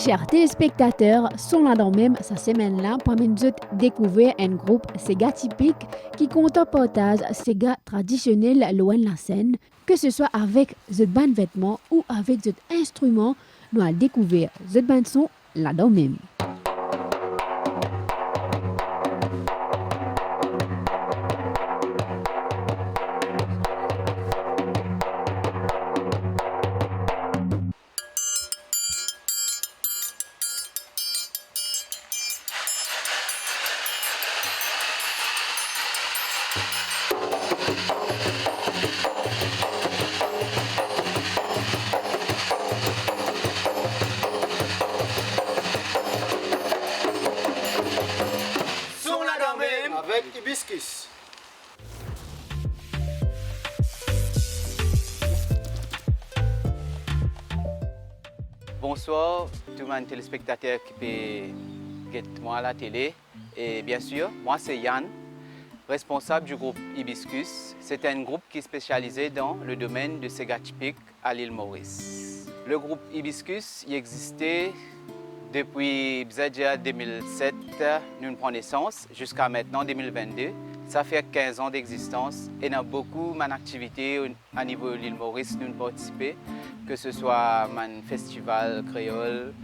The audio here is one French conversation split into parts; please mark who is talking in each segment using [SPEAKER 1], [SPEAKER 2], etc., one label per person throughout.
[SPEAKER 1] Chers téléspectateurs, sont là dans même cette semaine-là pour nous découvrir un groupe Sega typique qui compte en partage Sega traditionnel loin de la scène, que ce soit avec the band vêtements ou avec the instrument, nous allons découvrir the band son là dans même.
[SPEAKER 2] Avec Hibiscus.
[SPEAKER 3] Bonsoir, tout le monde téléspectateur qui peut être moi à la télé. Et bien sûr, moi c'est Yann, responsable du groupe Hibiscus. C'est un groupe qui est spécialisé dans le domaine de Sega typique à l'île Maurice. Le groupe Hibiscus y existait depuis 2007, nous prenons naissance, jusqu'à maintenant 2022. Ça fait 15 ans d'existence et nous avons beaucoup d'activités à niveau de l'île Maurice, nous participons, que ce soit un festival créole.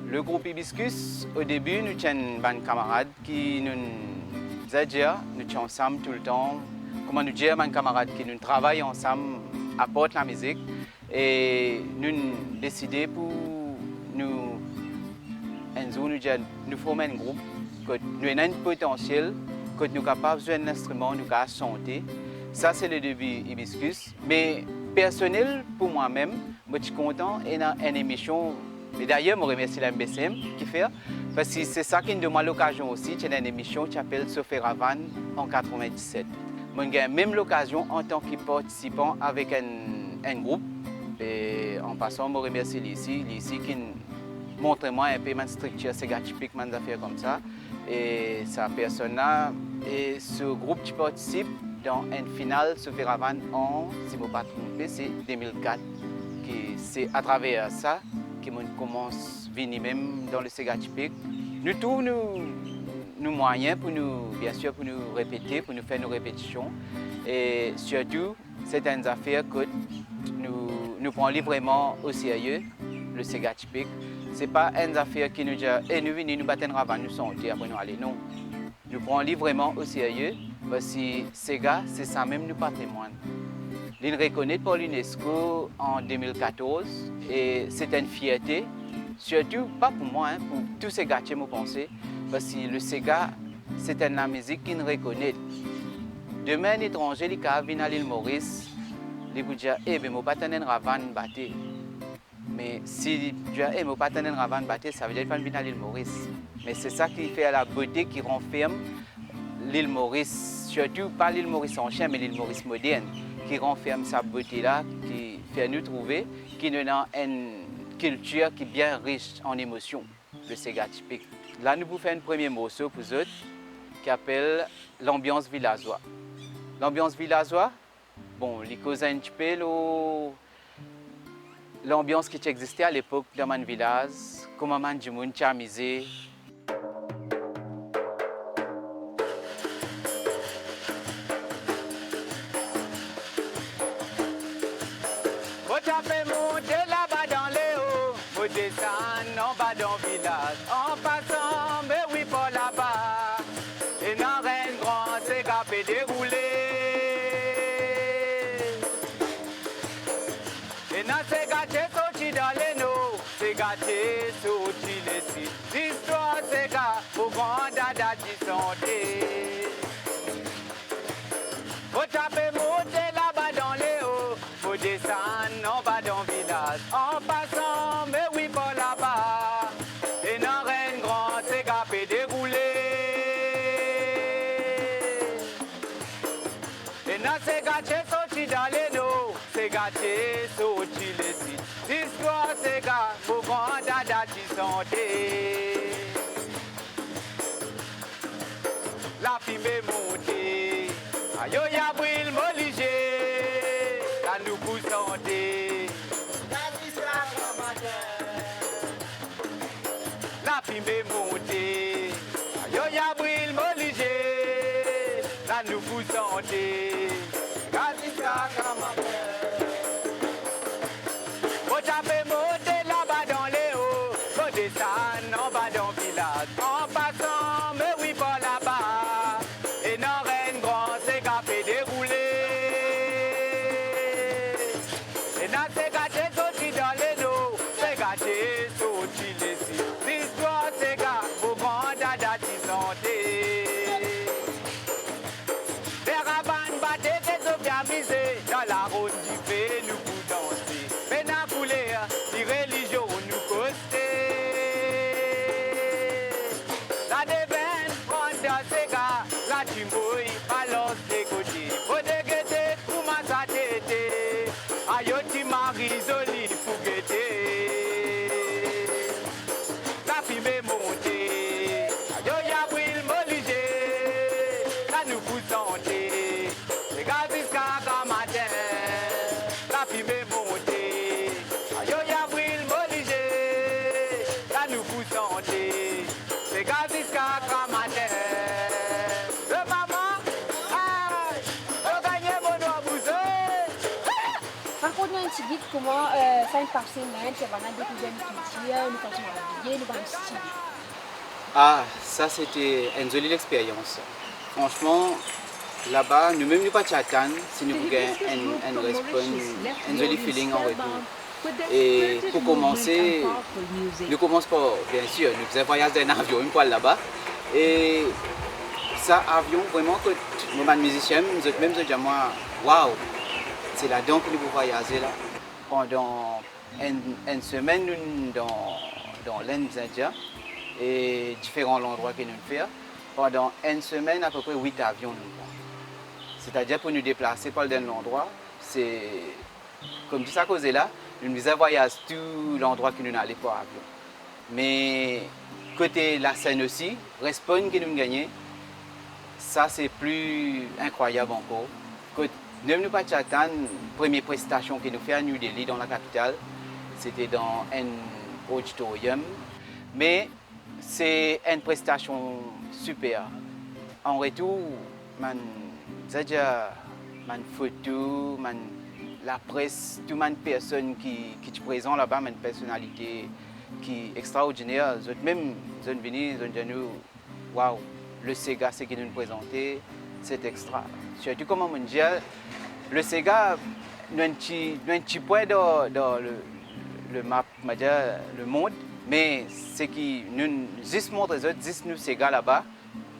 [SPEAKER 3] Le groupe Hibiscus, au début, nous avons un camarade qui nous aide, nous sommes ensemble tout le temps. Comment nous dire, un camarade qui nous travaille ensemble, apporte la musique et nous décidons pour nous. Nous formons un groupe, nous avons un potentiel, que nous sommes capables de jouer un instrument, nous sommes chanter. Ça, c'est le début Hibiscus. Mais personnel, pour moi-même, je suis content dans une émission. Et d'ailleurs, je remercie la MBCM qui fait. Parce que c'est ça qui nous donne l'occasion aussi. Il y a une émission qui s'appelle Sophie Ravan en 1997. J'ai même l'occasion en tant que participant avec un groupe. Et en passant, je remercie Lissi qui montre-moi un peu ma structure Sega typique, des affaires comme ça. Et sa personne là, et ce groupe qui participe dans une finale Sophie Ravan en, si je ne me pas trompé, c'est 2004. C'est à travers ça que je commence à venir même dans le Sega typique. Nous tous nous moyens pour nous, bien sûr, pour nous répéter, pour nous faire nos répétitions. Et surtout, c'est une affaire que nous prenons vraiment au sérieux, le Sega typique. Ce n'est pas une affaire qui nous dit hey, nous venons nous battre un ravin, nous sortir, après nous aller. Non. Nous prenons vraiment au sérieux parce que Sega, c'est ça même nous patrimoine. Il est reconnu par l'UNESCO en 2014 et c'est une fierté, surtout pas pour moi, pour tous ces gars qui me pensent, parce que le Sega, c'est une musique qui nous reconnaît. Demain, un étranger qui vient à l'île Maurice, il vous dit eh, mais je ne pas un ravin battre. Mais si tu as mon partenaire avant de battre, ça veut dire qu'il faut venir à l'île Maurice. Mais c'est ça qui fait la beauté, qui renferme l'île Maurice, surtout pas l'île Maurice ancienne, mais l'île Maurice moderne, qui renferme sa beauté-là, qui fait nous trouver, qui nous a une culture qui est bien riche en émotions, le Sega typique. Là, nous vous faisons un premier morceau pour vous autres, qui s'appelle l'ambiance villageoise. L'ambiance villageoise, bon, les causes un petit peu l'ambiance qui existait à l'époque dans mon village, comment man du monde amusé. Vous tapez monter là-bas dans les hauts, vous descendez en bas dans le village, en passant, mais oui, pas là-bas. Et dans un grand Sega fait dérouler. Et dans ces gâtés sortis dans les noms, ces gâtés sortis les sites. L'histoire ces gars, pour grand dada qui santé. Vous tapez monter là-bas dans les hauts, vous descendez en bas dans le village. En passant, mais oui, pas là-bas. Et dans un grand, ces gars fait dérouler. Et dans ces gâtés sortis dans les noms, ces gâtés sortis les sites. L'histoire ces gars, pour grand dada qui santé. La fille est montée, aïe ya brille moligé, la nous pour santé. fait monter. Yo ya brille m'obligé, là nous vous sentez. Gazisca Kamapé. Faut taper monter là-bas dans les hauts, faut descendre en bas dans le village. En passant, mais oui pas là-bas, et dans Rennes grand c'est café déroulé. Et dans ces gâtés sautis dans les eaux, ces gâtés sautis les cils. L'histoire c'est gars, vos grands dada qui santé. Les rabannes battaient des eaux bien misées, dans la ronde du fait nous vous danser. Mais dans la couleur, les religions nous costent. La déveine prend dans ces gars, la tumbouille balance des côtés. Faut dégueter, comment ça t'était? Aïe, Marie, Zoli, Fougueté. La fumée montée, aïe, Yabril, Moligé. Là, nous vous sentez, les gars, jusqu'à matin. La fumée montée, aïe, Yabril, Moligé. Là, nous vous sentez, les gars, jusqu'à matin. Le maman, aïe, on gagne mon nom, vous
[SPEAKER 1] Raconte-nous un petit peu comment ça a passé là, tu vas découvrir une culture, nous faisons habiller, nous allons style.
[SPEAKER 3] Ah, ça c'était une jolie expérience. Franchement, là-bas, nous-mêmes nous pas t'attendre si nous avons un joli feeling en retour. Et pour commencer, nous commençons par, bien sûr, nous faisons un voyage d'un avion, une fois là-bas. Et ça, avion, vraiment, que nous, musiciens, nous autres même, nous disons, waouh, c'est là-dedans que nous pouvons voyager là. Pendant une semaine, nous dans l'Inde India et différents endroits que nous faisons. Pendant une semaine, à peu près 8 avions nous prend. C'est-à-dire pour nous déplacer par l'endroit, c'est comme tout ça cause là, nous faisons voyage tout l'endroit que nous n'allons pas avion. Mais côté la scène aussi, Respawn que nous gagnons, ça c'est plus incroyable encore. Nous n'avons pas attendre la première prestation que nous faisons à New Delhi, dans la capitale. C'était dans un auditorium. Mais c'est une prestation super. En retour, photo, la presse, toute une personne qui est présente là-bas, une personnalité qui est extraordinaire. Même, ils sont venus, ils ont dit, waouh, le Sega, ce qu'il nous présentait, c'est extra. Surtout comme on dit, le Sega, nous avons un petit point dans le map, le monde, mais c'est qui nous juste montre les autres, juste nous Sega là-bas,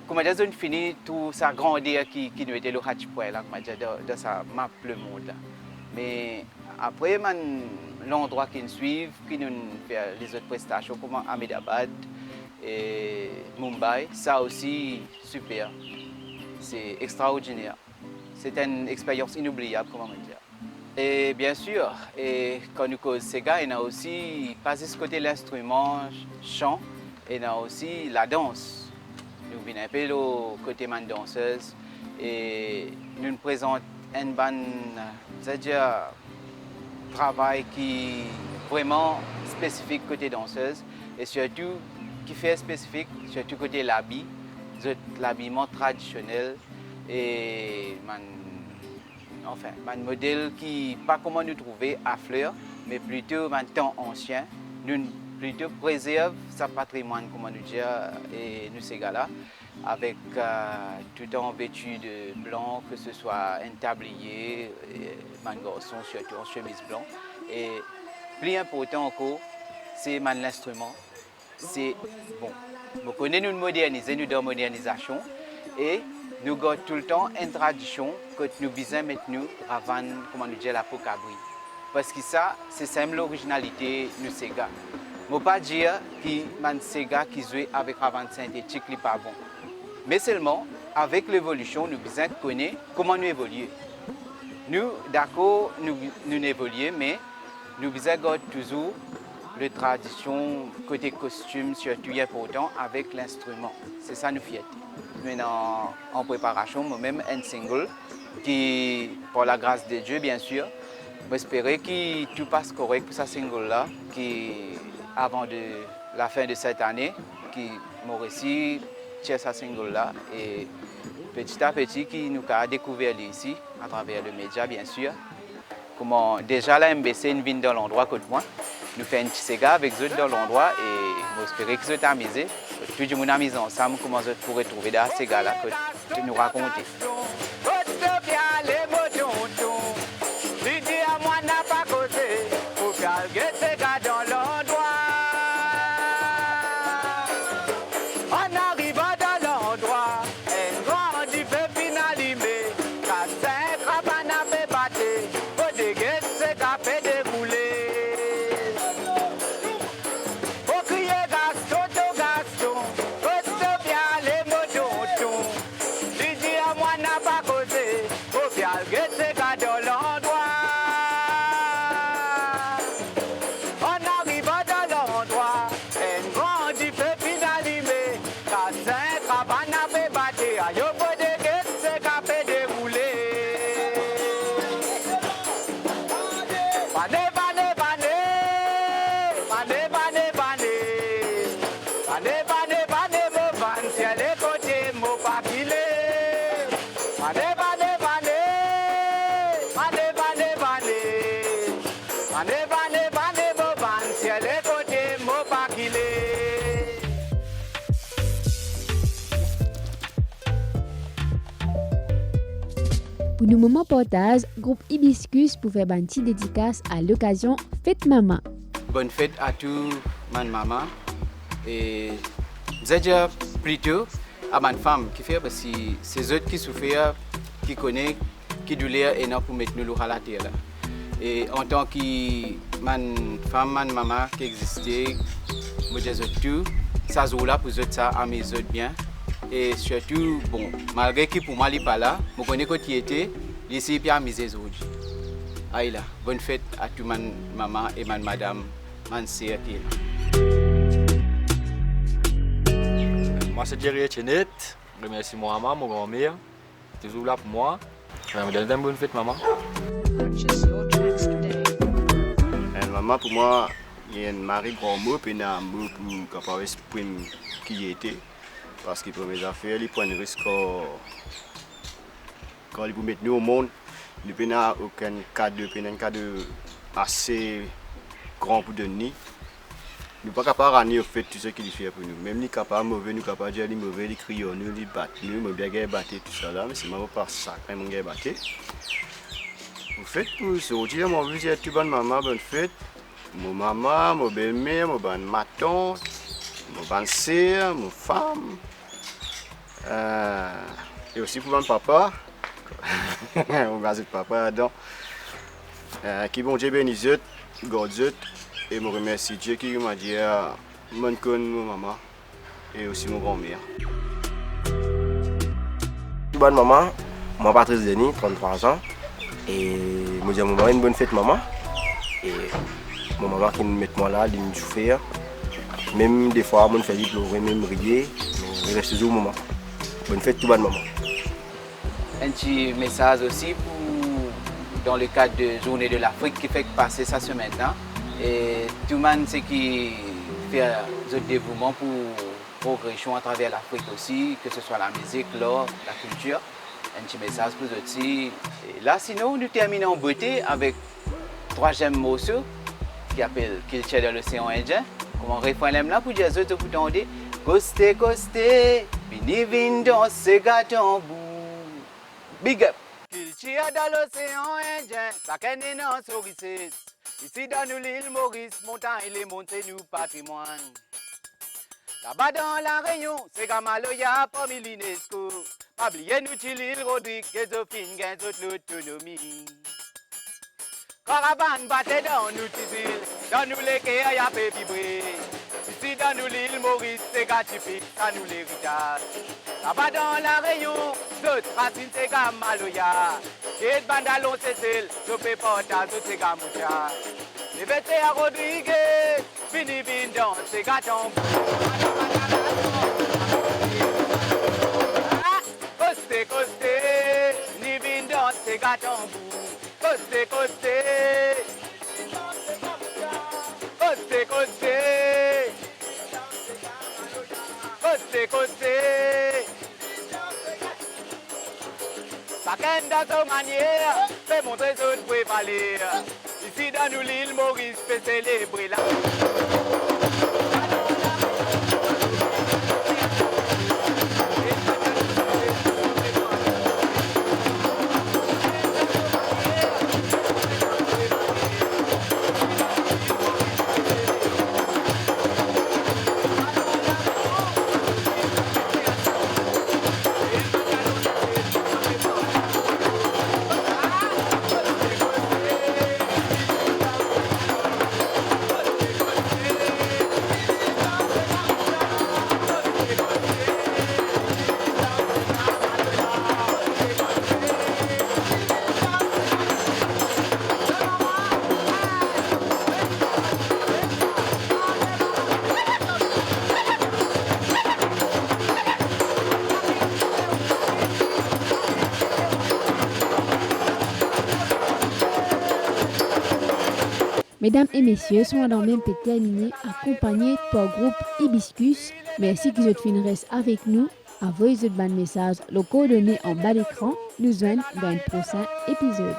[SPEAKER 3] comme on dit, fini toute sa grandeur qui nous était le petit point là, dans sa map le monde là. Mais après, l'endroit qui nous suit, qui nous fait les autres prestations comme Ahmedabad et Mumbai, ça aussi super. C'est extraordinaire. C'est une expérience inoubliable, comment dire. Et bien sûr, quand nous causons Sega, il y a aussi, pas juste côté l'instrument, chant, il y a aussi la danse. Nous venons un peu le côté man danseuse et nous présentons un bon, c'est-à-dire travail qui est vraiment spécifique côté danseuse et surtout qui fait spécifique surtout côté l'habillement traditionnel et un modèle qui pas comment nous trouver à fleurs mais plutôt un temps ancien nous plutôt préserve sa patrimoine comment nous dire et nous ces gars-là avec tout en vêtu de blanc, que ce soit un tablier, un garçon surtout en chemise blanc. Et plus important encore, c'est l'instrument. C'est bon. Nous connaissons nous moderniser, nous dans modernisation et nous avons tout le temps une tradition que nous visons maintenant avant, comment nous dire, la Pokabri. Parce que ça, c'est simple l'originalité de nous Sega. Je ne veux pas dire que les Sega qui jouent avec avant synthétique n'est pas bon. Mais seulement, avec l'évolution, nous devons connaître comment nous évoluer. Nous, d'accord, nous évoluons, mais nous devons toujours la tradition, côté costume, surtout important, avec l'instrument. C'est ça nous fierté. Maintenant, en préparation, moi-même, un single qui, pour la grâce de Dieu, bien sûr, j'espère que tout passe correct pour ce single-là, qui, avant la fin de cette année, qui m'ont réussi ce single là et petit à petit qui nous a découvert ici à travers le média bien sûr. Comment déjà la MBC nous vient dans l'endroit côté moi, nous fait un petit séga avec eux dans l'endroit et j'espère que vous amusé. Tout le monde a mis ensemble comment vous pourrez trouver dans ces gars là que nous raconter.
[SPEAKER 1] Pour nos moments partage, groupe Hibiscus pour faire une petite dédicace à l'occasion Fête Maman.
[SPEAKER 3] Bonne fête à tout ma maman et déjà plutôt à ma femme qui fait parce que c'est eux qui souffrent, qui connaissent, qui douleur et non pour mettre nous à la terre. Et en tant que ma femme, ma maman qui existait, moi je dis tout, ça joue là pour ça à mes autres bien. Et surtout, bon, malgré que pour moi, il n'est pas là, je connais quand il était, il est bien amusé aujourd'hui. Aïe là, bonne fête à toute ma maman et ma madame, ma sœur qui est là.
[SPEAKER 2] Moi, c'est Jerry Etienne. Je remercie mon maman, mon grand-mère, toujours là pour moi. Je me donne une bonne fête, maman.
[SPEAKER 4] Maman, pour moi, il y a un mari grand mot, puis un mot pour capable exprimer qui il était. Parce que pour mes affaires, il prend un risque quand il vous met nous au monde, il n'y a aucun cadre assez grand pour donner. Nous ne sommes pas capables de faire tout ce qu'il fait pour nous. Même si nous sommes capables de mauvais, nous sommes capables de dire mauvais, de crier, de battre, nous bien battre tout ça là, mais c'est même pas ça quand nous battre. Vous faites pour ça. Aujourd'hui, moi, je dis à toute bonne maman, bonne fête. Mon maman, mon belle-mère, mon bonne maton, mon bonne sœur, mon femme. Et aussi pour mon papa. On va dire papa, donc. Qui bon Dieu bénisse, garde et je remercie Dieu qui m'a dit mon conne, mon maman et aussi mon grand-mère.
[SPEAKER 5] Bonne maman, moi Patrice Denis, 33 ans. Et je dis à mon maman une bonne fête maman. Et mon maman qui me met moi là, elle me fait. Même des fois, je me fais pleurer, même rier. Mais je reste toujours maman. Bonne fête tout bonne maman.
[SPEAKER 3] Un petit message aussi pour, dans le cadre de la Journée de l'Afrique qui fait passer ça ce matin. Et tout le monde sait qui fait un dévouement pour progression à travers l'Afrique aussi, que ce soit la musique, l'art, la culture. Un petit message pour eux aussi. Et là, sinon, nous terminons en beauté avec le troisième morceau qui appelle Qu'il tient dans l'océan Indien. Comment refrain l'aime là pour dire aux autres pour t'entendre. Costé, costé, vini vin dans ce gâteau bout. Big up! Qu'il tient dans l'océan Indien, ça qu'est non souris. Ici dans l'île Maurice, montagne et les montées nous patrimoine. Là-bas dans la Réunion, c'est Gamaloya parmi l'UNESCO. Pas oublier nous l'île Rodrigue, Gézophine, gain toute l'autonomie. Caravane battait dans nous îles, dans nous les quais y a fait vibrer. Ici dans nous l'île Maurice, c'est gars typique, ça nous l'héritage. Là-bas dans la Réunion, d'autres racines c'est Gamaloya. Et de bandalon c'est celle, je peux pas d'autres c'est Gamoucha. Les bêtes à Rodrigue, fini dans c'est gâteaux. Costé, costé, ni vin dans c'est gâteaux. Costé, costé, costé, costé. négocier. Chacun dans sa manière, fait montrer ce que vous parler. Ici dans nous l'île Maurice, fait célébrer la...
[SPEAKER 1] Mesdames et messieurs, son dans même peut terminer accompagné par le groupe Hibiscus. Merci que vous êtes avec nous. Envoyez votre message, le coordonnées en bas d'écran. Nous joignons dans un prochain épisode.